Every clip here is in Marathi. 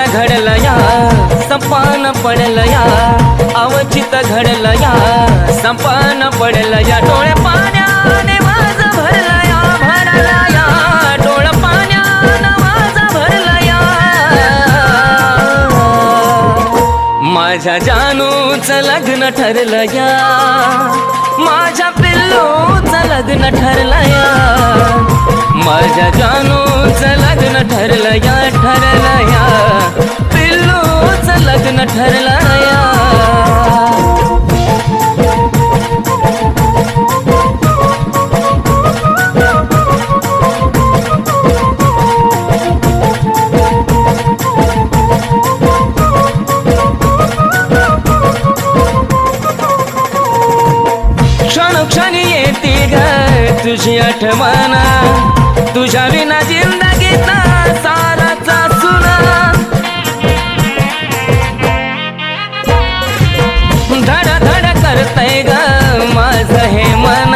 घडलया संपान पडलया अवचित घडलया संपान पडलया डोळे पाण्याने माझ भरलया भरलया डोळे पाण्याने माझ भरलया माझ्या जानूचं लग्न ठरलया माझ्या पिल्लूचं लग्न ठरलया माझ्या जानूचं लग्न ठरलया ठरलया पिल्लूचं लग्न ठरलया क्षणोक्षणी येते ग तुझी आठवण तुझ्या विना जिंदगीचा साराचा सुना धड धड करतय ग माझं हे मन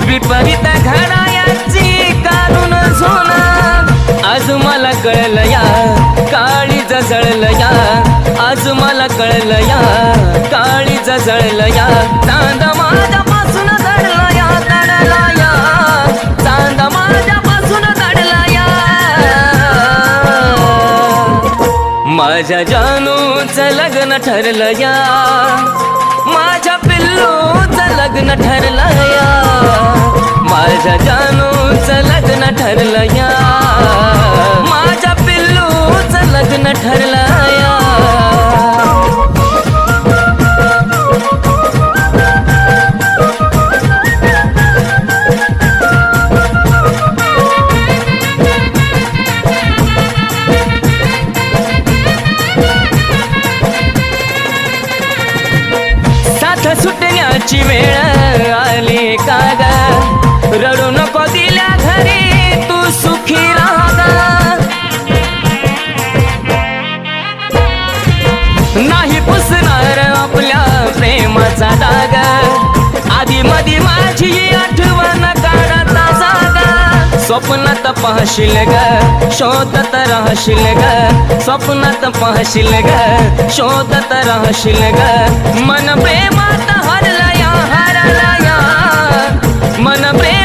विपरीत घडायाची काढून झोना आज मला कळलया काळी जळलया आज मला कळलया काळी जळलया चांद माझ्यापासून दडलया दडलया चांद माझ्यापासून दडलया माझ्या जानूचं लग्न ठरलया माझ्या पिल्लूचं लग्न ठरलया माझ्या जानूचं लग्न ठरलया माझ्या पिल्लूचं लग्न ठरलया सुटण्याची वेळ आली का ग रडू नको दिल्या घरी तू सुखी राहा नाही पुसणार आपल्या प्रेमाचा दाग आधी मधी माझी आठवण काढता जागा स्वप्नात पाहशील ग शोधत राहशील ग स्वप्नात पाहशील ग शोधत राहशील ग मन प्रेमात हरलया हरलया मन प्रेम